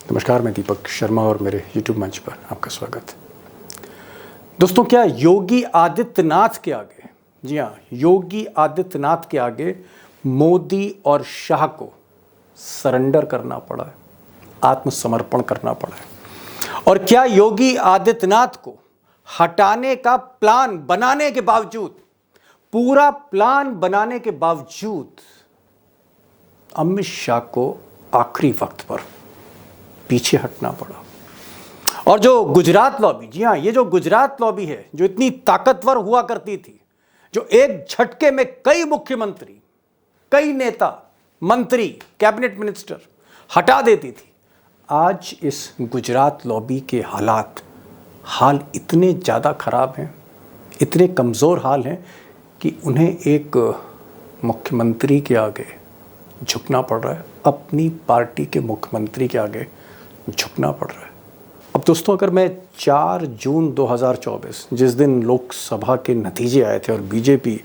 नमस्कार, मैं दीपक शर्मा और मेरे YouTube मंच पर आपका स्वागत है। दोस्तों, क्या योगी आदित्यनाथ के आगे, जी हाँ, योगी आदित्यनाथ के आगे मोदी और शाह को सरेंडर करना पड़ा है, आत्मसमर्पण करना पड़ा है? और क्या योगी आदित्यनाथ को हटाने का प्लान बनाने के बावजूद, पूरा प्लान बनाने के बावजूद अमित शाह को आखिरी वक्त पर पीछे हटना पड़ा? और जो गुजरात लॉबी, जी हाँ, ये जो गुजरात लॉबी है, जो इतनी ताकतवर हुआ करती थी, जो एक झटके में कई मुख्यमंत्री, कई नेता, मंत्री, कैबिनेट मिनिस्टर हटा देती थी, आज इस गुजरात लॉबी के हाल इतने ज़्यादा खराब हैं, इतने कमज़ोर हाल हैं कि उन्हें एक मुख्यमंत्री के आगे झुकना पड़ रहा है, अपनी पार्टी के मुख्यमंत्री के आगे झुकना पड़ रहा है। अब दोस्तों, अगर मैं 4 जून 2024, जिस दिन लोकसभा के नतीजे आए थे और बीजेपी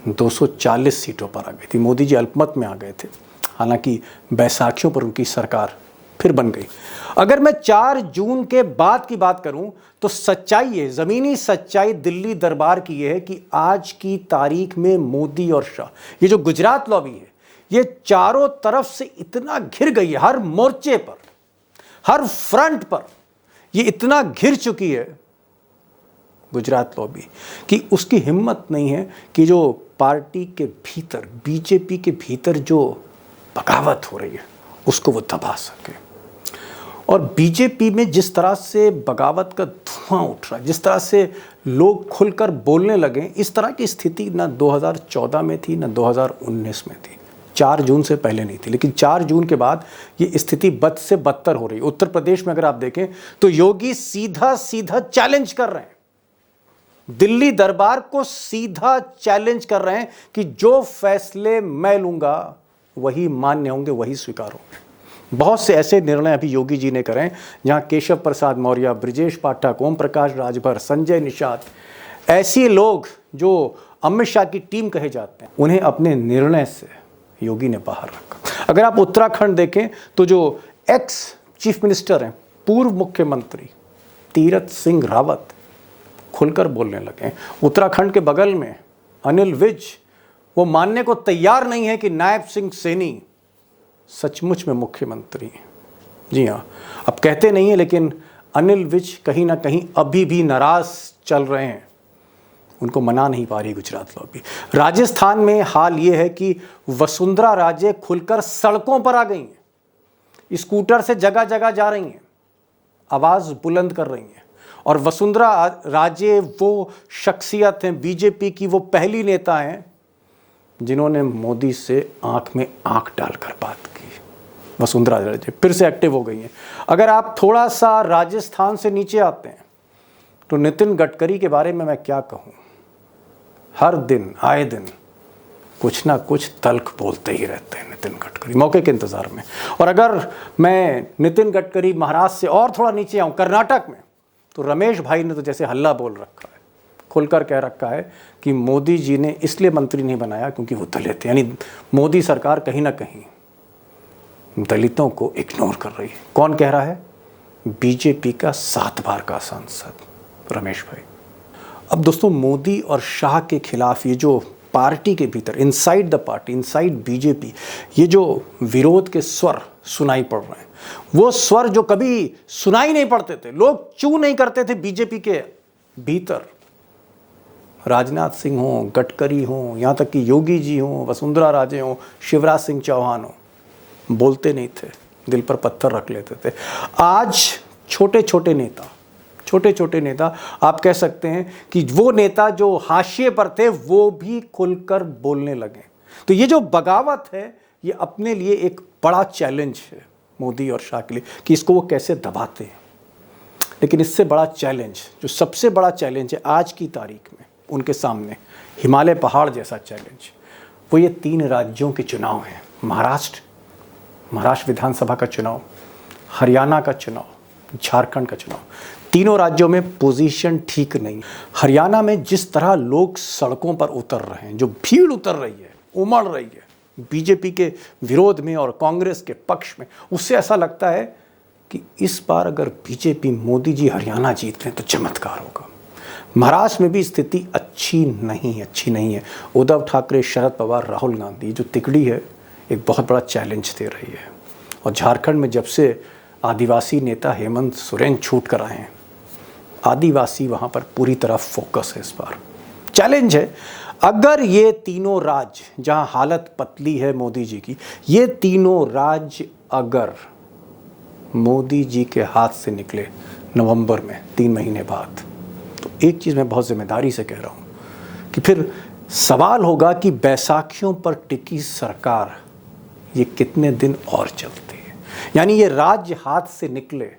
240 सीटों पर आ गई थी, मोदी जी अल्पमत में आ गए थे, हालांकि बैसाखियों पर उनकी सरकार फिर बन गई। अगर मैं 4 जून के बाद की बात करूं तो सच्चाई है, ज़मीनी सच्चाई दिल्ली दरबार की यह है कि आज की तारीख में मोदी और शाह, ये जो गुजरात लॉबी है, ये चारों तरफ से इतना घिर गई है, हर मोर्चे पर, हर फ्रंट पर ये इतना घिर चुकी है गुजरात लॉबी कि उसकी हिम्मत नहीं है कि जो पार्टी के भीतर, बीजेपी के भीतर जो बगावत हो रही है उसको वो दबा सके। और बीजेपी में जिस तरह से बगावत का धुआं उठ रहा है, जिस तरह से लोग खुलकर बोलने लगे, इस तरह की स्थिति ना 2014 में थी, ना 2019 में थी। 4 जून से पहले नहीं थी, लेकिन 4 जून के बाद ये स्थिति बद से बदतर हो रही है। उत्तर प्रदेश में अगर आप देखें तो योगी सीधा चैलेंज कर रहे हैं, दिल्ली दरबार को सीधा चैलेंज कर रहे हैं कि जो फैसले मैं लूंगा वही मान्य होंगे, वही स्वीकार होंगे। बहुत से ऐसे निर्णय अभी योगी जी ने करे जहां केशव प्रसाद मौर्य, ब्रिजेश पाठक, ओम प्रकाश राजभर, संजय निषाद, ऐसे लोग जो अमित शाह की टीम कहे जाते हैं, उन्हें अपने निर्णय से योगी ने बाहर रखा। अगर आप उत्तराखंड देखें तो जो एक्स चीफ मिनिस्टर हैं, पूर्व मुख्यमंत्री तीरथ सिंह रावत खुलकर बोलने लगे। उत्तराखंड के बगल में अनिल विज वो मानने को तैयार नहीं है कि नायब सिंह सैनी सचमुच में मुख्यमंत्री हैं। जी हाँ, अब कहते नहीं है, लेकिन अनिल विज कहीं ना कहीं अभी भी नाराज चल रहे हैं, उनको मना नहीं पा रही गुजरात लॉबी। राजस्थान में हाल ये है कि वसुंधरा राजे खुलकर सड़कों पर आ गई हैं, स्कूटर से जगह जगह जा रही हैं, आवाज़ बुलंद कर रही हैं। और वसुंधरा राजे वो शख्सियत हैं, बीजेपी की वो पहली नेता हैं जिन्होंने मोदी से आंख में आंख डालकर बात की। वसुंधरा राजे फिर से एक्टिव हो गई हैं। अगर आप थोड़ा सा राजस्थान से नीचे आते हैं तो नितिन गडकरी के बारे में मैं क्या कहूँ, हर दिन आए दिन कुछ ना कुछ तल्ख बोलते ही रहते हैं नितिन गडकरी, मौके के इंतज़ार में। और अगर मैं नितिन गडकरी महाराष्ट्र से और थोड़ा नीचे आऊँ, कर्नाटक में, तो रमेश भाई ने तो जैसे हल्ला बोल रखा है, खुलकर कह रखा है कि मोदी जी ने इसलिए मंत्री नहीं बनाया क्योंकि वो दलित है। यानी मोदी सरकार कहीं ना कहीं दलितों को इग्नोर कर रही है। कौन कह रहा है? बीजेपी का 7 बार का सांसद रमेश भाई। अब दोस्तों, मोदी और शाह के खिलाफ ये जो पार्टी के भीतर, inside the party, inside BJP, ये जो विरोध के स्वर सुनाई पड़ रहे हैं, वो स्वर जो कभी सुनाई नहीं पड़ते थे, लोग चू नहीं करते थे बीजेपी के भीतर, राजनाथ सिंह हो, गडकरी हो, यहाँ तक कि योगी जी हो, वसुंधरा राजे हो, शिवराज सिंह चौहान हो, बोलते नहीं थे, दिल पर पत्थर रख लेते थे। आज छोटे छोटे नेता आप कह सकते हैं कि वो नेता जो हाशिए पर थे वो भी खुलकर बोलने लगे। तो ये जो बगावत है, ये अपने लिए एक बड़ा चैलेंज है मोदी और शाह के लिए कि इसको वो कैसे दबाते हैं। लेकिन इससे बड़ा चैलेंज, जो सबसे बड़ा चैलेंज है आज की तारीख में उनके सामने, हिमालय पहाड़ जैसा चैलेंज, वो ये 3 राज्यों के चुनाव हैं। महाराष्ट्र विधानसभा का चुनाव, हरियाणा का चुनाव, झारखंड का चुनाव। तीनों राज्यों में पोजीशन ठीक नहीं। हरियाणा में जिस तरह लोग सड़कों पर उतर रहे हैं, जो भीड़ उतर रही है, उमड़ रही है बीजेपी के विरोध में और कांग्रेस के पक्ष में, उससे ऐसा लगता है कि इस बार अगर बीजेपी मोदी जी हरियाणा जीत लें तो चमत्कार होगा। महाराष्ट्र में भी स्थिति अच्छी नहीं है। उद्धव ठाकरे, शरद पवार, राहुल गांधी जो तिकड़ी है एक बहुत बड़ा चैलेंज दे रही है। और झारखंड में जब से आदिवासी नेता हेमंत सोरेन छूट कर आए हैं, आदिवासी वहाँ पर पूरी तरह फोकस है। इस बार चैलेंज है, अगर ये तीनों राज्य जहाँ हालत पतली है मोदी जी की, ये तीनों राज्य अगर मोदी जी के हाथ से निकले नवंबर में 3 महीने बाद, तो एक चीज़ मैं बहुत जिम्मेदारी से कह रहा हूँ कि फिर सवाल होगा कि बैसाखियों पर टिकी सरकार ये कितने दिन और चलती है। यानी ये राज्य हाथ से निकले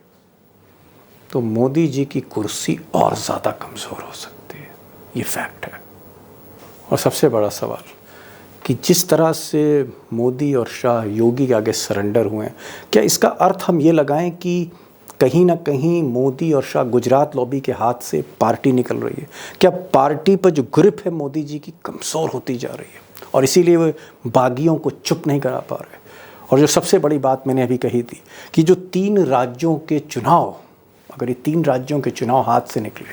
तो मोदी जी की कुर्सी और ज़्यादा कमज़ोर हो सकती है, ये फैक्ट है। और सबसे बड़ा सवाल कि जिस तरह से मोदी और शाह योगी के आगे सरेंडर हुए हैं, क्या इसका अर्थ हम ये लगाएं कि कहीं ना कहीं मोदी और शाह गुजरात लॉबी के हाथ से पार्टी निकल रही है? क्या पार्टी पर जो ग्रिप है मोदी जी की कमज़ोर होती जा रही है और इसीलिए वो बागियों को चुप नहीं करा पा रहे? और जो सबसे बड़ी बात मैंने अभी कही थी कि जो 3 राज्यों के चुनाव, अगर ये 3 राज्यों के चुनाव हाथ से निकले,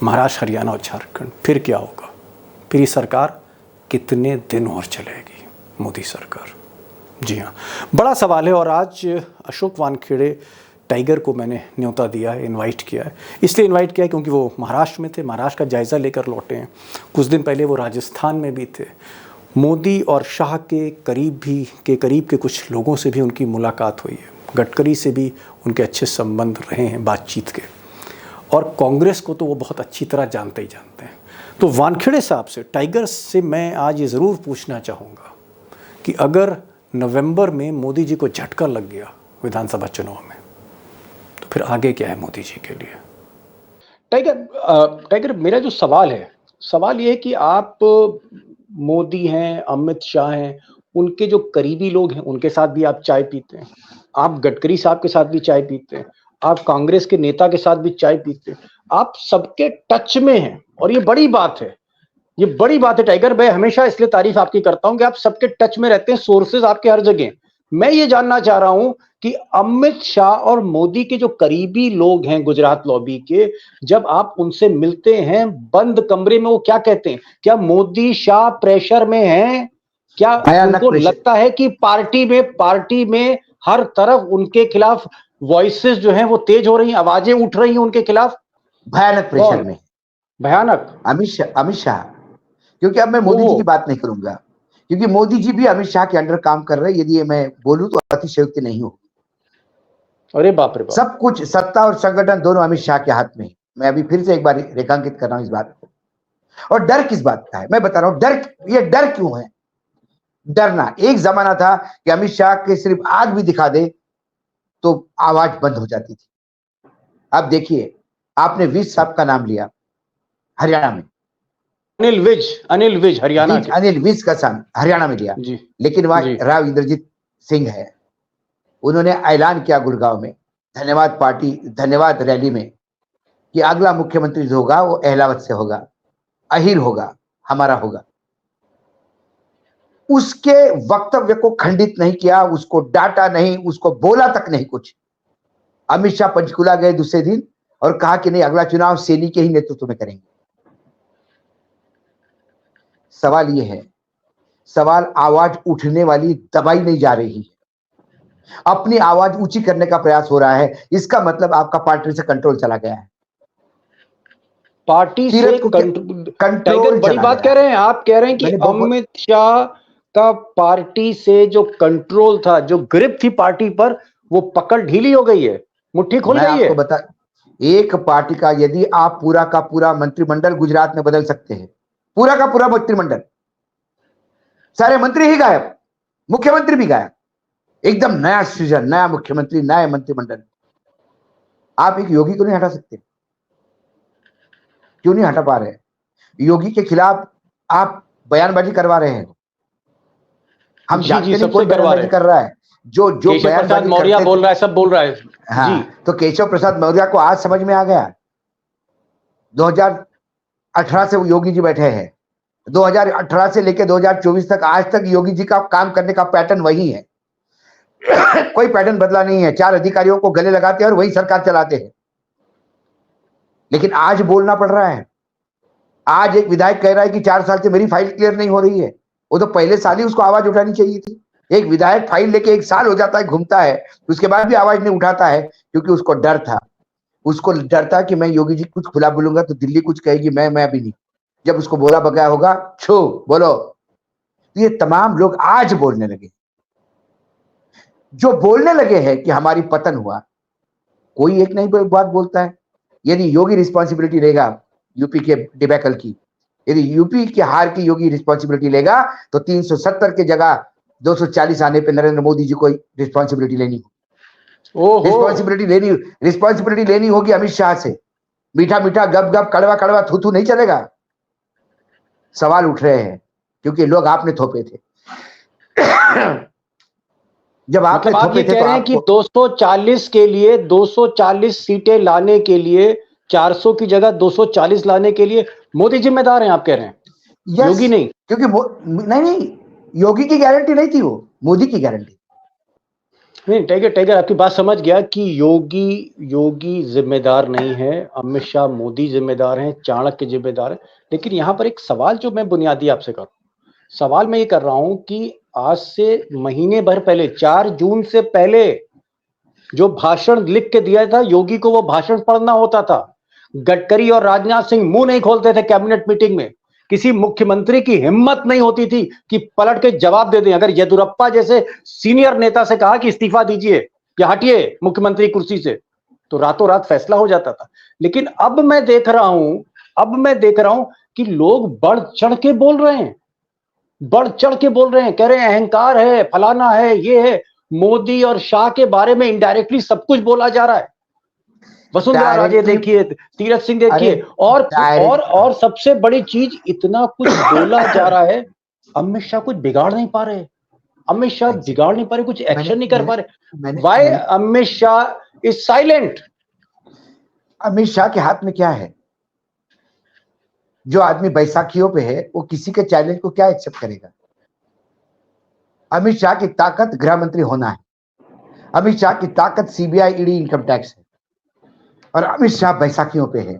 महाराष्ट्र, हरियाणा और झारखंड, फिर क्या होगा? फिर ये सरकार कितने दिन और चलेगी, मोदी सरकार? जी हाँ, बड़ा सवाल है। और आज अशोक वानखेड़े टाइगर को मैंने न्योता दिया है, इनवाइट किया है। इसलिए इनवाइट किया है क्योंकि वो महाराष्ट्र में थे, महाराष्ट्र का जायज़ा लेकर लौटे हैं। कुछ दिन पहले वो राजस्थान में भी थे। मोदी और शाह के करीब के कुछ लोगों से भी उनकी मुलाकात हुई है। गडकरी से भी उनके अच्छे संबंध रहे हैं बातचीत के। और कांग्रेस को तो वो बहुत अच्छी तरह जानते ही जानते हैं। तो वानखेड़े साहब से, टाइगर से मैं आज ये ज़रूर पूछना चाहूँगा कि अगर नवंबर में मोदी जी को झटका लग गया विधानसभा चुनाव में, तो फिर आगे क्या है मोदी जी के लिए? टाइगर, मेरा जो सवाल ये है कि आप मोदी हैं, अमित शाह हैं, उनके जो करीबी लोग हैं उनके साथ भी आप चाय पीते हैं, आप गडकरी साहब के साथ भी चाय पीते हैं, आप कांग्रेस के नेता के साथ भी चाय पीते हैं, आप सबके टच में हैं। और ये बड़ी बात है टाइगर। मैं हमेशा इसलिए तारीफ आपकी करता हूं कि आप सबके टच में रहते हैं, सोर्सेज आपके हर जगह। मैं ये जानना चाह रहा हूं कि अमित शाह और मोदी के जो करीबी लोग हैं गुजरात लॉबी के, जब आप उनसे मिलते हैं बंद कमरे में, वो क्या कहते हैं? क्या मोदी शाह प्रेशर में हैं? क्या उनको लगता है कि पार्टी में हर तरफ उनके खिलाफ वॉइसेस जो हैं वो तेज हो रही हैं, आवाजें उठ रही हैं उनके खिलाफ? भयानक प्रेशर में, भयानक। अमित शाह, क्योंकि अब मैं मोदी जी की बात नहीं करूंगा, क्योंकि मोदी जी भी अमित शाह के अंडर काम कर रहे हैं। यदि मैं बोलूं तो अतिशयोक्ति नहीं हो। अरे बाप रे बाप। सब कुछ, सत्ता और संगठन दोनों अमित शाह के हाथ में। मैं अभी फिर से एक बार रेखांकित कर रहा हूं इस बात को। और डर किस बात का है मैं बता रहा हूं। ये डर क्यों है? डरना, एक जमाना था कि अमित शाह के सिर्फ आग भी दिखा दे तो आवाज बंद हो जाती थी। अब देखिए, आपने विज साहब का नाम लिया हरियाणा में, अनिल विज हरियाणा के, अनिल विज का नाम हरियाणा में लिया जी। लेकिन वहां राव इंद्रजीत सिंह है। उन्होंने ऐलान किया गुड़गांव में धन्यवाद रैली में कि अगला मुख्यमंत्री जो होगा वो अहलावत से होगा, अहिर होगा, हमारा होगा। उसके वक्तव्य को खंडित नहीं किया, उसको डांटा नहीं, उसको बोला तक नहीं कुछ। अमित शाह पंचकुला गए दूसरे दिन और कहा कि नहीं, अगला चुनाव सैनी के ही नेतृत्व में करेंगे। सवाल यह है, आवाज उठने वाली दबाई नहीं जा रही है, अपनी आवाज ऊंची करने का प्रयास हो रहा है। इसका मतलब आपका पार्टी से कंट्रोल चला गया है। पार्टी से कंट्रोल बड़ी बात कह रहे हैं आप। कह रहे हैं कि अमित शाह का पार्टी से जो कंट्रोल था, जो ग्रिप थी पार्टी पर, वो पकड़ ढीली हो गई है, मुट्ठी खुल गई है। आपको बता, एक पार्टी का यदि आप पूरा का पूरा मंत्रिमंडल गुजरात में बदल सकते हैं, पूरा का पूरा मंत्रिमंडल, सारे मंत्री ही गायब, मुख्यमंत्री भी गायब, एकदम नया सृजन, नया मुख्यमंत्री, नया मंत्रिमंडल। आप एक योगी को नहीं हटा सकते? क्यों नहीं हटा पा रहे? योगी के खिलाफ आप बयानबाजी करवा रहे हैं। हम जानते नहीं कौन बयानबाजी कर रहा है। जो प्रसाद मौर्य बोल रहा है, सब बोल रहा है। हाँ, जी। तो केशव प्रसाद मौर्य को आज समझ में आ गया। 2018 से वो योगी जी बैठे हैं, 2018 से लेकर 2024 तक, आज तक योगी जी का काम करने का पैटर्न वही है। कोई पैटर्न बदला नहीं है, 4 अधिकारियों को गले लगाते हैं और वही सरकार चलाते हैं। लेकिन आज बोलना पड़ रहा है। आज एक विधायक कह रहा है कि 4 साल से मेरी फाइल क्लियर नहीं हो रही है। वो तो पहले साल ही उसको आवाज उठानी चाहिए थी। एक विधायक फाइल लेके 1 साल हो जाता है, घूमता है, उसके बाद भी आवाज नहीं उठाता है, क्योंकि उसको डर था। उसको डर था कि मैं योगी जी कुछ खुला बोलूंगा तो दिल्ली कुछ कहेगी, मैं अभी नहीं। जब उसको बोला बगाया होगा, छो बोलो। तो ये तमाम लोग आज बोलने लगे, जो बोलने लगे हैं कि हमारी पतन हुआ। कोई एक नहीं बात बोलता है। यदि योगी रिस्पॉन्सिबिलिटी लेगा यूपी के डिबेकल की, यदि यूपी की हार की योगी रिस्पॉन्सिबिलिटी लेगा, तो 370 के जगह 240 आने पे नरेंद्र मोदी जी को रिस्पॉन्सिबिलिटी लेनी होगी। रिस्पॉन्सिबिलिटी लेनी होगी अमित शाह से। मीठा मीठा गप गप कड़वा कड़वा थू थू नहीं चलेगा। सवाल उठ रहे हैं क्योंकि लोग आपने थोपे थे। जब आपने मतलब आप थोपे ये थे कह तो रहे हैं कि आपको 240 के लिए 240 सीटें लाने के लिए 400 की जगह 240 लाने के लिए मोदी जिम्मेदार हैं, आप कह रहे हैं? यस, योगी नहीं? क्योंकि नहीं, योगी की गारंटी नहीं थी, वो मोदी की गारंटी। नहीं, टाइगर आपकी बात समझ गया कि योगी जिम्मेदार नहीं है, अमित शाह मोदी जिम्मेदार हैं, चाणक्य जिम्मेदार है। लेकिन यहां पर एक सवाल जो मैं बुनियादी आपसे करूं, सवाल मैं ये कर रहा हूं कि आज से महीने भर पहले 4 जून से पहले जो भाषण लिख के दिया था योगी को, वो भाषण पढ़ना होता था। गडकरी और राजनाथ सिंह मुंह नहीं खोलते थे कैबिनेट मीटिंग में। किसी मुख्यमंत्री की हिम्मत नहीं होती थी कि पलट के जवाब दे दें। अगर येदुरप्पा जैसे सीनियर नेता से कहा कि इस्तीफा दीजिए या हटिए मुख्यमंत्री कुर्सी से, तो रातों रात फैसला हो जाता था। लेकिन अब मैं देख रहा हूं कि लोग बढ़ चढ़ के बोल रहे हैं, कह रहे हैं अहंकार है, फलाना है, ये है। मोदी और शाह के बारे में इनडायरेक्टली सब कुछ बोला जा रहा है। वसुंधरा राजे देखिए, तीरथ सिंह देखिए, और सबसे बड़ी चीज, इतना कुछ बोला जा रहा है, अमित शाह कुछ बिगाड़ नहीं पा रहे। कुछ एक्शन नहीं कर पा रहे। Why Amit Shah is silent? Amit Shah के हाथ में क्या है? जो आदमी बैसाखियों पे है वो किसी के चैलेंज को क्या एक्सेप्ट करेगा? अमित शाह की ताकत गृह मंत्री होना है। अमित शाह की ताकत सीबीआई, ईडी, इनकम टैक्स है। और अमित शाह बैसाखियों पे है।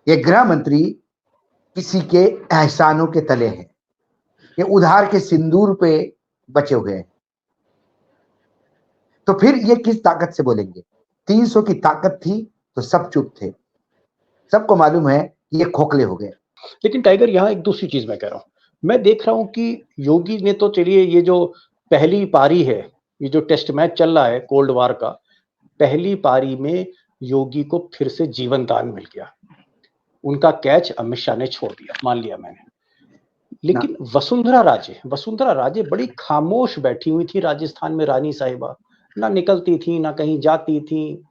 ये गृह मंत्री किसी के एहसानों के तले है, ये उधार के सिंदूर पे बचे हुए हैं। तो फिर ये किस ताकत से बोलेंगे? 300 की ताकत थी तो सब चुप थे। सबको मालूम है कि ये खोखले हो गए। लेकिन टाइगर, यहां एक दूसरी चीज मैं कह रहा हूं, मैं देख रहा हूं कि योगी ने तो, चलिए ये जो पहली पारी है, ये जो टेस्ट मैच चल रहा है कोल्ड वार का, पहली पारी में योगी को फिर से जीवन दान मिल गया। उनका कैच अमित शाह ने छोड़ दिया, मान लिया मैंने। लेकिन वसुंधरा राजे बड़ी खामोश बैठी हुई थी राजस्थान में। रानी साहिबा ना निकलती थी, ना कहीं जाती थी,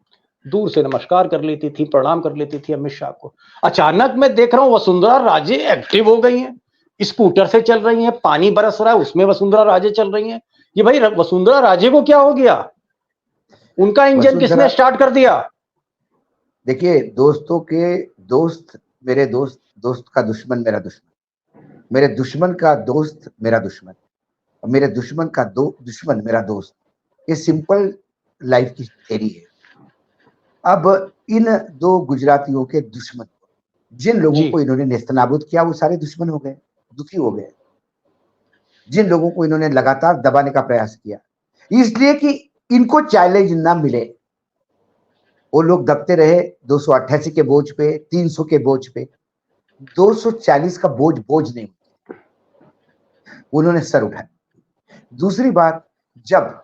दूर से नमस्कार कर लेती थी, प्रणाम कर लेती थी अमित शाह को। अचानक मैं देख रहा हूं वसुंधरा राजे एक्टिव हो गई हैं, स्कूटर से चल रही हैं, पानी बरस रहा है उसमें वसुंधरा राजे चल रही हैं। ये भाई वसुंधरा राजे को क्या हो गया? उनका इंजन किसने स्टार्ट कर दिया? देखिए, दोस्तों के दोस्त मेरे दोस्त, दोस्त का दुश्मन मेरा दुश्मन, मेरे दुश्मन का दोस्त मेरा दुश्मन, और मेरे दुश्मन का दुश्मन मेरा दोस्त। ये सिंपल लाइफ की थ्योरी है। अब इन 2 गुजरातियों के दुश्मन, जिन लोगों को इन्होंने नेस्तनाबूद किया, वो सारे दुश्मन हो गए, दुखी हो गए। जिन लोगों को इन्होंने लगातार दबाने का प्रयास किया, इसलिए कि इनको चैलेंज ना मिले, वो लोग दबते रहे 288 के बोझ पे, 300 के बोझ पे। 240 का बोझ नहीं, उन्होंने सर उठाया। दूसरी बात, जब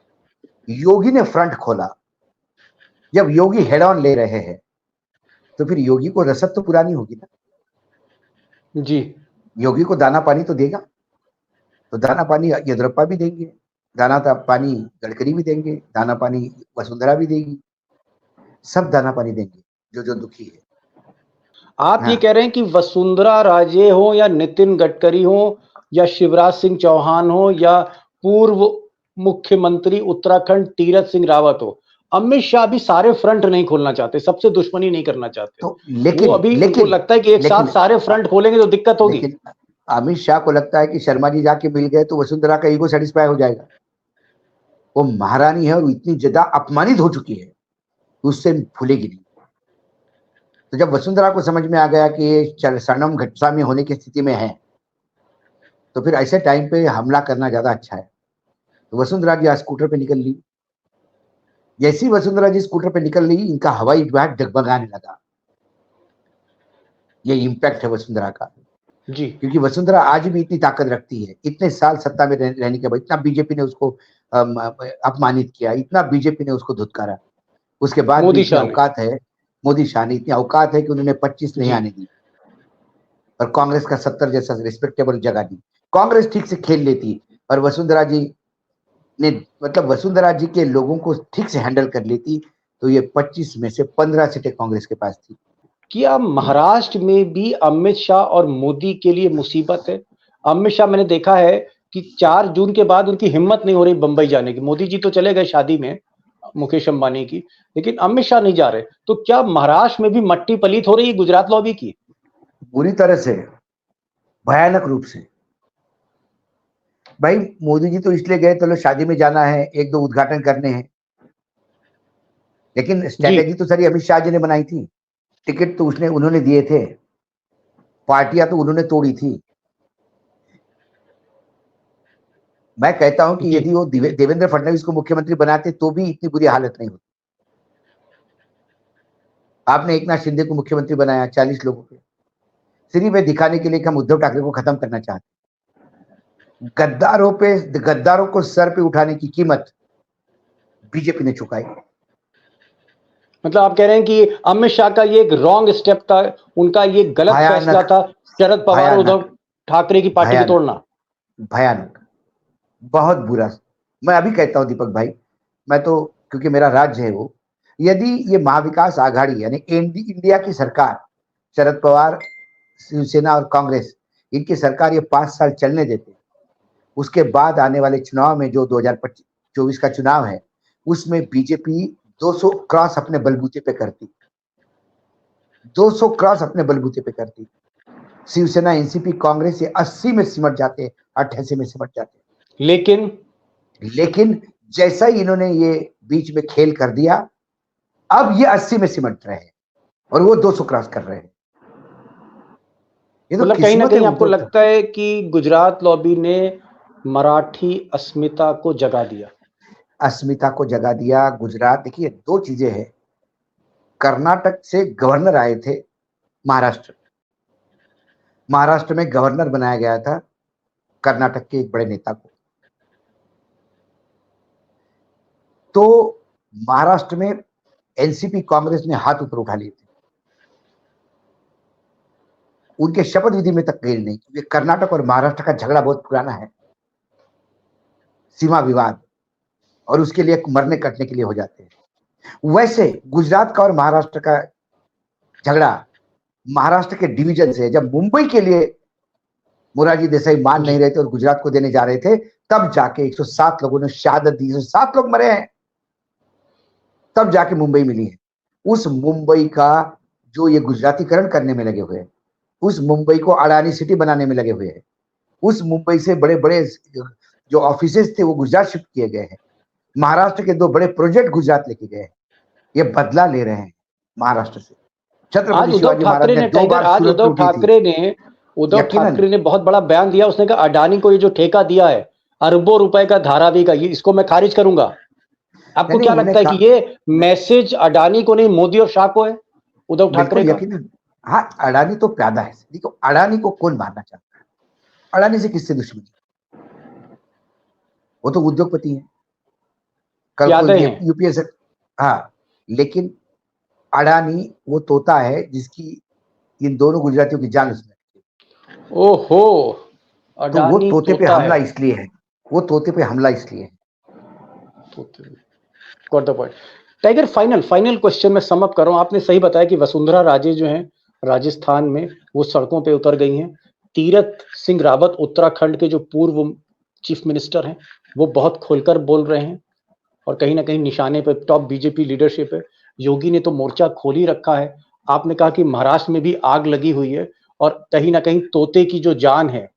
योगी ने फ्रंट खोला, जब योगी हेड ऑन ले रहे हैं, तो फिर योगी को रसद तो पुरानी होगी ना जी। योगी को दाना पानी तो देगा, तो दाना पानी येदुरप्पा भी देंगे, दाना पानी गडकरी भी देंगे, दाना पानी वसुंधरा भी देगी, सब दाना पानी देंगे जो दुखी है। आप ये कह रहे हैं कि वसुंधरा राजे हो या नितिन गडकरी हो या शिवराज सिंह चौहान हो या पूर्व मुख्यमंत्री उत्तराखंड तीरथ सिंह रावत हो, अमित शाह भी सारे फ्रंट नहीं खोलना चाहते, सबसे दुश्मनी नहीं करना चाहते। तो लेकिन वो अभी उनको लगता है कि एक साथ सारे फ्रंट खोलेंगे तो दिक्कत होगी। अमित शाह को लगता है कि शर्मा जी जाके मिल गए तो वसुंधरा का ईगो सेटिस्फाई हो जाएगा। वो महारानी है और इतनी ज्यादा अपमानित हो चुकी है, उससे भूलेगी नहीं। तो जब वसुंधरा को समझ में आ गया कि ये शरणम घटसामी होने की स्थिति में है, तो फिर ऐसे टाइम पे हमला करना ज्यादा अच्छा है। तो वसुंधरा जी आज स्कूटर पे निकल ली। जैसी वसुंधरा जी स्कूटर पे निकल ली, इनका हवाई जहाज डगमगाने लगा। ये इम्पैक्ट है वसुंधरा का, जी क्योंकि वसुंधरा आज भी इतनी ताकत रखती है। इतने साल सत्ता में रहने के बाद इतना बीजेपी ने उसको अपमानित किया, इतना बीजेपी ने उसको धुतकारा, उसके बाद भी मोदी इतनी शाह ने औकात है, मोदी शाह ने इतनी औकात है कि उन्होंने 25 नहीं जी आने दी और कांग्रेस का 70 जैसा रिस्पेक्टेबल जगह दी। कांग्रेस ठीक से खेल लेती और वसुंधरा जी ने, मतलब वसुंधरा जी के लोगों को ठीक से हैंडल कर लेती, तो ये 25 में से 15 सीटें कांग्रेस के पास थी। क्या महाराष्ट्र में भी अमित शाह और मोदी के लिए मुसीबत है? अमित शाह मैंने देखा है कि 4 जून के बाद उनकी हिम्मत नहीं हो रही बंबई जाने की। मोदी जी तो चले गए शादी में मुकेश अंबानी की, लेकिन अमित शाह नहीं जा रहे। तो क्या महाराष्ट्र में भी मट्टी पलीत हो रही है गुजरात लॉबी की? बुरी तरह से, भयानक रूप से। भाई मोदी जी तो इसलिए गए, चलो शादी में जाना है, 1-2 उद्घाटन करने हैं, लेकिन जी स्ट्रैटेजी तो सारी अमित शाह जी ने बनाई थी। टिकट तो उन्होंने दिए थे, पार्टियां तो उन्होंने तोड़ी थी। मैं कहता हूं कि जी यदि वो देवेंद्र फडणवीस को मुख्यमंत्री बनाते तो भी इतनी बुरी हालत नहीं होती। आपने एकनाथ शिंदे को मुख्यमंत्री बनाया 40 लोगों के, सिर्फ ये दिखाने के लिए कि हम उद्धव ठाकरे को खत्म करना चाहते हैं। गद्दारों को सर पे उठाने की कीमत बीजेपी ने चुकाई। मतलब आप कह रहे हैं कि अमित शाह का ये एक रॉन्ग स्टेप था, उनका ये गलत फैसला भयानक, था शरद पवार और उद्धव भयानक, ठाकरे की पार्टी को भयानक, तोड़ना। भयानक, बहुत बुरा। मैं अभी कहता हूं दीपक भाई, मैं तो, क्योंकि मेरा राज्य है वो, यदि ये महाविकास आघाड़ी यानी इंडिया की सरकार, शरद पवार, शिवसेना और कांग्रेस, इनकी सरकार ये 5 साल चलने देते, उसके बाद आने वाले चुनाव में जो 2024 का चुनाव है, उसमें बीजेपी 200 क्रॉस अपने बलबूते पे करती, 200 क्रॉस अपने बलबूते पे करती। शिवसेना, एनसीपी, कांग्रेस ये 80 में सिमट जाते, 88 में सिमट जाते। लेकिन जैसा ही इन्होंने ये बीच में खेल कर दिया, अब ये 80 में सिमट रहे हैं और वो 200 क्रॉस कर रहे हैं। ये तो मतलब कहीं ना किस्मत है कहीं आपको उद्धव लगता है कि गुजरात लॉबी ने मराठी अस्मिता को जगा दिया? अस्मिता को जगा दिया। गुजरात, देखिए 2 चीजें हैं। कर्नाटक से गवर्नर आए थे महाराष्ट्र में गवर्नर बनाया गया था कर्नाटक के एक बड़े नेता को। तो महाराष्ट्र में एनसीपी, कांग्रेस ने हाथ ऊपर उठा लिए थे, उनके शपथ विधि में तक गए नहीं, क्योंकि कर्नाटक और महाराष्ट्र का झगड़ा बहुत पुराना है, सीमा विवाद, और उसके लिए मरने कटने के लिए हो जाते हैं। वैसे गुजरात का और महाराष्ट्र का झगड़ा महाराष्ट्र के डिवीजन से है। जब मुंबई के लिए मोरारजी देसाई मान नहीं रहे थे और गुजरात को देने जा रहे थे, तब जाके 107 लोगों ने शहादत दी, 107 लोग मरे हैं, तब जाके मुंबई मिली है। उस मुंबई का जो ये गुजरातीकरण करने में लगे हुए हैं, उस मुंबई को अडानी सिटी बनाने में लगे हुए हैं, उस मुंबई से बड़े बड़े जो ऑफिसेस थे वो गुजरात शिफ्ट किए गए हैं। महाराष्ट्र के 2 बड़े प्रोजेक्ट गुजरात लेके गए हैं। ये बदला ले रहे हैं महाराष्ट्र से। आज छत्रपति उद्धव शिवाजी महाराज ठाकरे ने ने 2 बार सूरत लूटी थी। उद्धव यकीनन, ठाकरे ने बहुत बड़ा बयान दिया। उसने कहा अडानी को ये जो ठेका दिया है अरबों रुपए का धारावी का, ये इसको मैं खारिज करूंगा। आपको नहीं क्या उन्होंने लगता है कि ये मैसेज अडानी को नहीं मोदी और शाह को है, उद्धव ठाकरे बिल्कुल का? यकीनन। हाँ, अडानी तो प्यादा है। देखो अडानी को कौन मारना चाहता है? अडानी से किससे दुश्मनी? वो तो उद्योगपति है, कल को यादें ये हैं। यूपीए से। हाँ, लेकिन अडानी वो तोता है जिसकी इन दोनों गुजरातियों की जान उसमें। ओहो, तो वो अडानी तोते पे तोता हमला है। इसलिए है, वो तोते पे हमला इसलिए है। Got the point. Tiger, final question में सम अप कर रहा हूं। आपने सही बताया कि वसुंधरा राजे जो हैं राजस्थान में, वो सड़कों पे उतर गई हैं। तीरथ सिंह रावत उत्तराखंड के जो पूर्व चीफ मिनिस्टर हैं, वो बहुत खोलकर बोल रहे हैं और कहीं ना कहीं निशाने पे टॉप बीजेपी लीडरशिप है। योगी ने तो मोर्चा खोल ही रखा है। आपने कहा कि महाराष्ट्र में भी आग लगी हुई है और कहीं ना कहीं तोते की जो जान है,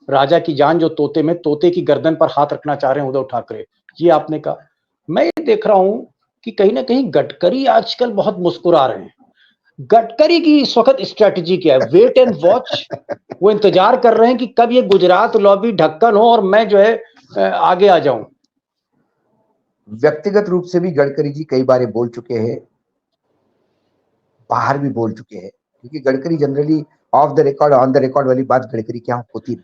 राजा की जान जो तोते में, तोते की गर्दन पर हाथ रखना चाह रहे हैं उद्धव ठाकरे। ये आपने कहा। मैं ये देख रहा हूं कि कहीं ना कहीं गडकरी आजकल बहुत मुस्कुरा रहे हैं। गडकरी की इस वक्त स्ट्रेटजी क्या है? Wait and watch. वो इंतजार कर रहे हैं कि कब ये गुजरात लॉबी ढक्कन हो और मैं जो है आगे आ जाऊं। व्यक्तिगत रूप से भी गडकरी जी कई बार ये बोल चुके हैं, बाहर भी बोल चुके हैं, क्योंकि Gadkari generally of the record on the record वाली बात गडकरी क्या होती नहीं।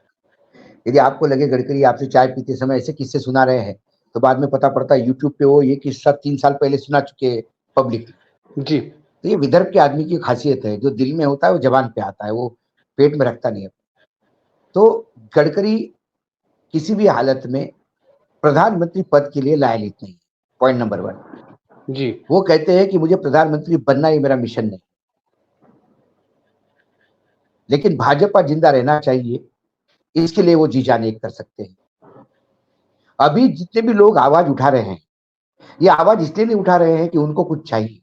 यदि आपको लगे गडकरी आपसे चाय पीते समय ऐसे किस्से सुना रहे हैं, तो बाद में पता पड़ता है यूट्यूब पे वो ये किस्सा 3 साल पहले सुना चुके हैं पब्लिक। जी। तो ये विदर्भ के आदमी की खासियत है, जो दिल में होता है वो जबान पे आता है, वो पेट में रखता नहीं है। तो गडकरी किसी भी हालत में प्रधानमंत्री पद के लिए लायक नहीं। Point number 1। जी। वो कहते हैं कि मुझे प्रधानमंत्री बनना ही मेरा मिशन नहीं, लेकिन भाजपा जिंदा रहना चाहिए, इसके लिए वो जी जान एक कर सकते हैं। अभी जितने भी लोग आवाज उठा रहे हैं, ये आवाज इसलिए नहीं उठा रहे हैं कि उनको कुछ चाहिए।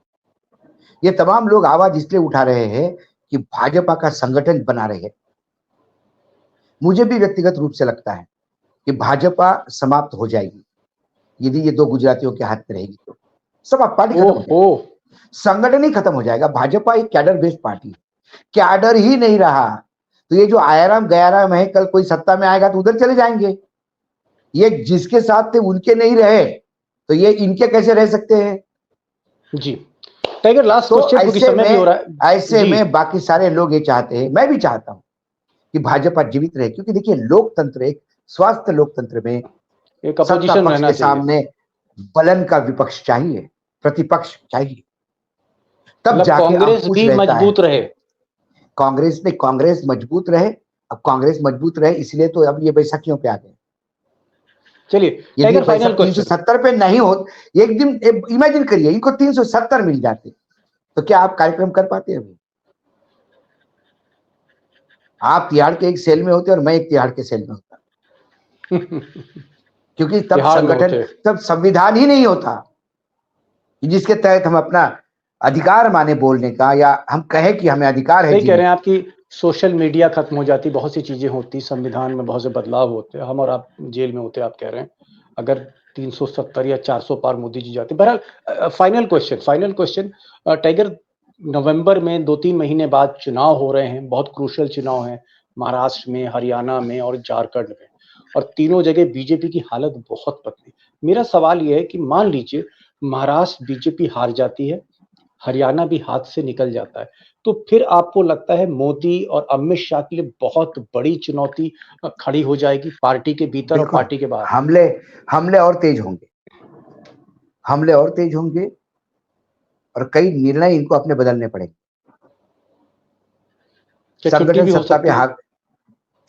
ये तमाम लोग आवाज इसलिए उठा रहे हैं कि भाजपा का संगठन बना रहे। मुझे भी व्यक्तिगत रूप से लगता है कि भाजपा समाप्त हो जाएगी यदि ये 2 गुजरातियों के हाथ में रहेगी। तो समाप्त, पार्टी खत्म हो जाएगी, ओह, संगठन ही खत्म हो जाएगा। भाजपा एक कैडर बेस्ड पार्टी है, कैडर ही नहीं रहा तो ये जो आयाराम गयाराम है, कल कोई सत्ता में आएगा तो उधर चले जाएंगे। ये जिसके साथ थे उनके नहीं रहे तो ये इनके कैसे रह सकते हैं? जी। टाइगर, लास्ट तो क्वेश्चन क्योंकि समय भी हो रहा है। ऐसे जी। में बाकी सारे लोग ये चाहते हैं, मैं भी चाहता हूं कि भाजपा जीवित रहे, क्योंकि देखिए लोकतंत्र, एक स्वस्थ लोकतंत्र में एक सत्ता अपोजिशन पक्ष रहना के चाहिए। सामने बलन का विपक्ष चाहिए, प्रतिपक्ष चाहिए, तब मतलब जाके कांग्रेस अंकुश भी रहता है। मजबूत रहे। कांग्रेस मजबूत रहे। अब कांग्रेस मजबूत रहे इसलिए तो अब ये बैसाखियों पे आ गए। चलिए यदि टाइगर, फाइनल बैसाख क्वेश्चन। 370 पे नहीं हो, एक दिन इमेजिन करिए इनको 370 मिल जाते, तो क्या आप कार्यक्रम कर पाते? अभी आप तिहाड़ के एक सेल में होते और मैं एक तिहाड़ के सेल में होता, क्योंकि तब बिहार में संगठन, होते। तब संविधान ही नहीं होता जिसके तहत हम अपना अधिकार माने बोलने का, या हम कहें कि हमें अधिकार है सही कह जीने रहे हैं का। आपकी। सोशल मीडिया खत्म हो जाती, बहुत सी चीजें होती, संविधान में बहुत से बदलाव होते, हम और आप जेल में होते। आप कह रहे हैं अगर 370 या 400 पार मोदी जी जाते। बहरहाल फाइनल क्वेश्चन टाइगर, नवंबर में 2-3 महीने बाद चुनाव हो रहे हैं, बहुत क्रूशियल चुनाव हैं, महाराष्ट्र में, हरियाणा में और झारखंड में, और तीनों जगह बीजेपी की हालत बहुत पतली। मेरा सवाल यह है कि मान लीजिए महाराष्ट्र बीजेपी हार जाती है, हरियाणा भी हाथ से निकल जाता है, तो फिर आपको लगता है मोदी और अमित शाह के लिए बहुत बड़ी चुनौती खड़ी हो जाएगी, पार्टी के भीतर और बिल्कुल, पार्टी के बाहर? हमले हमले और तेज होंगे, हमले और तेज होंगे, और कई निर्णय इनको अपने बदलने पड़ेंगे। क्या छुट्टी संगठन भी हो सत्ता पे सकती है?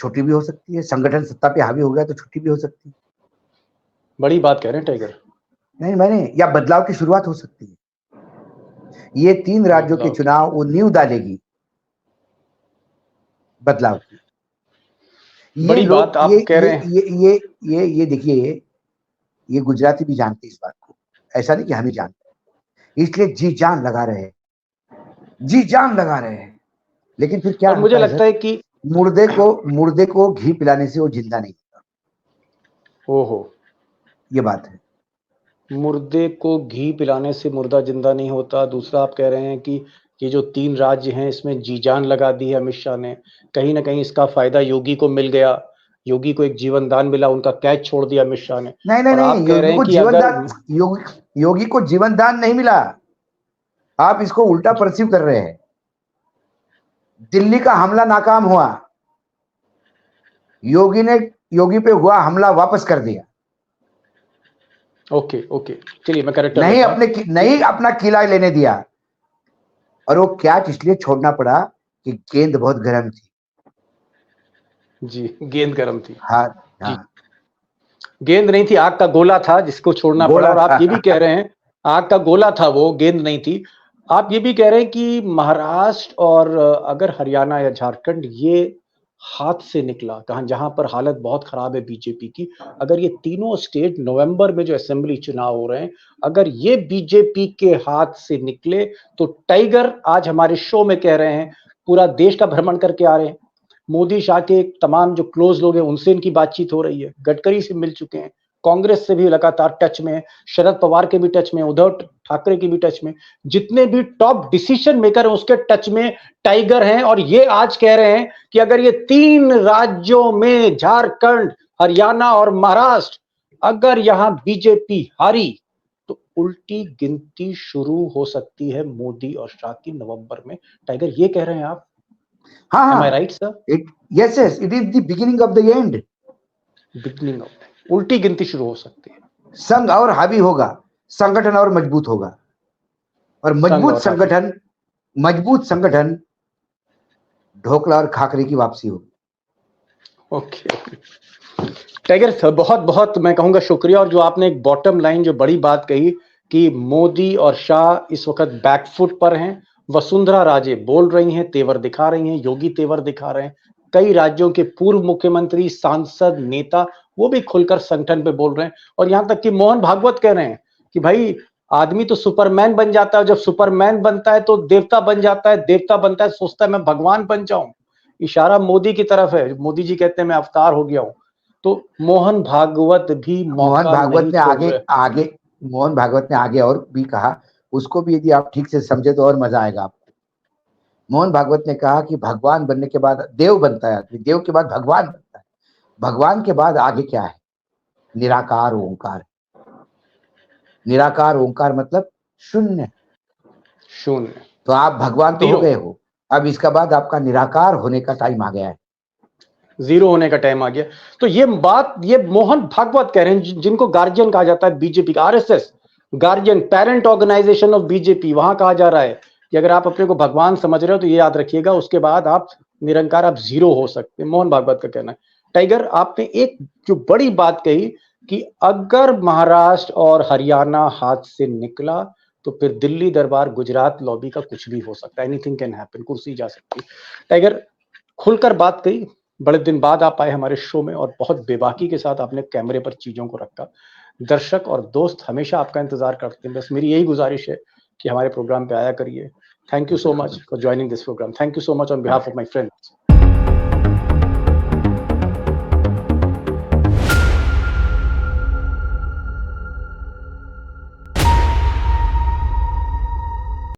छुट्टी भी हो सकती है, संगठन सत्ता पे हावी हो गया तो छुट्टी भी हो सकती है। बड़ी बात कह रहे हैं टाइगर। नहीं मैंने, या बदलाव की शुरुआत हो सकती है। ये 3 राज्यों के बदलाव की। चुनाव वो नींव डालेगी बदलाव की। ये बड़ी बात लोग आप कह रहे हैं। ये देखिए, ये गुजराती भी जानते इस बात को, ऐसा नहीं कि हम ही जानते, इसलिए जी जान लगा रहे हैं, जी जान लगा रहे हैं। लेकिन फिर क्या और मुझे होता है लगता सर, है कि मुर्दे को घी पिलाने से वो जिंदा नहीं होता, ओहो, ये बात है। मुर्दे को घी पिलाने से मुर्दा जिंदा नहीं होता। दूसरा आप कह रहे हैं कि ये जो 3 राज्य हैं इसमें जी जान लगा दी है अमित शाह ने, कहीं ना कहीं इसका फायदा योगी को मिल गया, योगी को एक जीवन दान मिला, उनका कैच छोड़ दिया अमित शाह ने। नहीं नहीं और नहीं, आप कह रहे हैं कि अगर योगी को जीवन दान नहीं मिला, आप इसको उल्टा परसीव कर रहे हैं। दिल्ली का हमला नाकाम हुआ, योगी पे हुआ हमला वापस कर दिया, ओके ओके, चलिए मैं करेक्ट कर लेता हूं। नहीं अपना किला लेने दिया, और वो कैच इसलिए छोड़ना पड़ा कि गेंद बहुत गर्म थी। जी, गेंद गर्म थी। हाँ जी, हाँ, गेंद नहीं थी, आग का गोला था जिसको छोड़ना पड़ा। गोला और था। आप ये भी कह रहे हैं आग का गोला था वो, गेंद नहीं थी। आप ये भी कह रहे हैं कि महाराष्ट्र और अगर हरियाणा या झारखंड ये हाथ से निकला, कहाँ जहां पर हालत बहुत खराब है बीजेपी की, अगर ये तीनों स्टेट नवंबर में जो असेंबली चुनाव हो रहे हैं, अगर ये बीजेपी के हाथ से निकले, तो टाइगर आज हमारे शो में कह रहे हैं पूरा देश का भ्रमण करके आ रहे हैं, मोदी शाह के तमाम जो क्लोज लोग हैं उनसे इनकी बातचीत हो रही है, गडकरी से मिल चुके हैं, कांग्रेस से भी लगातार टच में है, शरद पवार के भी टच में, उद्धव ठाकरे की भी टच में, जितने भी टॉप डिसीजन मेकर हैं उसके टच में टाइगर हैं। और ये आज कह रहे हैं कि अगर ये 3 राज्यों में झारखंड, हरियाणा और महाराष्ट्र अगर यहां बीजेपी हारी तो उल्टी गिनती शुरू हो सकती है मोदी और शाह की नवंबर में। टाइगर, ये कह रहे हैं आप? हाँ Am I हाँ, right, sir? yes, it is the beginning of the end. Beginning of उल्टी गिनती शुरू हो सकती है। संघ और हावी होगा, संगठन और मजबूत होगा, और मजबूत संगठन ढोकला और खाकरे की वापसी होगी। ओके टाइगर, बहुत बहुत मैं कहूंगा शुक्रिया। और जो आपने एक बॉटम लाइन जो बड़ी बात कही कि मोदी और शाह इस वक्त बैकफुट पर हैं, वसुंधरा राजे बोल रही हैं, तेवर दिखा रही हैं, योगी तेवर दिखा रहे हैं, कई राज्यों के पूर्व मुख्यमंत्री, सांसद, नेता वो भी खुलकर संगठन पे बोल रहे हैं। और यहां तक कि मोहन भागवत कह रहे हैं कि भाई आदमी तो सुपरमैन बन जाता है, जब सुपरमैन बनता है तो देवता बन जाता है, देवता बनता है सोचता है मैं भगवान बन जाऊं। इशारा मोदी की तरफ है, मोदी जी कहते हैं मैं अवतार हो गया हूं। तो मोहन भागवत भी मोहन मौका भागवत नहीं ने छोड़ आगे रहे। आगे मोहन भागवत ने आगे और भी कहा, उसको भी यदि आप ठीक से समझे तो और मजा आएगा आपको। मोहन भागवत ने कहा कि भगवान बनने के बाद देव बनता है आदमी, देव के बाद भगवान बनता है, भगवान के बाद आगे क्या है? निराकार ओंकार। निराकार ओंकार मतलब शून्य। शून्य। तो आप भगवान तो हो जीरो। गए हो, अब इसका बाद आपका निराकार होने का टाइम आ गया है। जीरो होने का टाइम आ गया। तो ये बात ये मोहन भागवत कह रहे हैं, जिनको गार्जियन कहा जाता है बीजेपी का, RSS guardian, parent organisation of BJP, वहां कहा जा रहा है कि अगर आप अपने को भगवान समझ रहे हो तो ये याद रखिएगा उसके बाद आप निरंकार, आप जीरो हो सकते हैं। मोहन भागवत का कहना है। टाइगर, आपने एक जो बड़ी बात कही कि अगर महाराष्ट्र और हरियाणा हाथ से निकला तो फिर दिल्ली दरबार, गुजरात लॉबी का कुछ भी हो सकता है, एनीथिंग कैन हैपन, कुर्सी जा सकती है। टाइगर, खुलकर बात कही, बड़े दिन बाद आप आए हमारे शो में और बहुत बेबाकी के साथ आपने कैमरे पर चीजों को रखा। दर्शक और दोस्त हमेशा आपका इंतजार करते हैं, बस मेरी यही गुजारिश है कि हमारे प्रोग्राम पे आया करिए। Thank you so much for joining this programme. Thank you so much on behalf of my friends.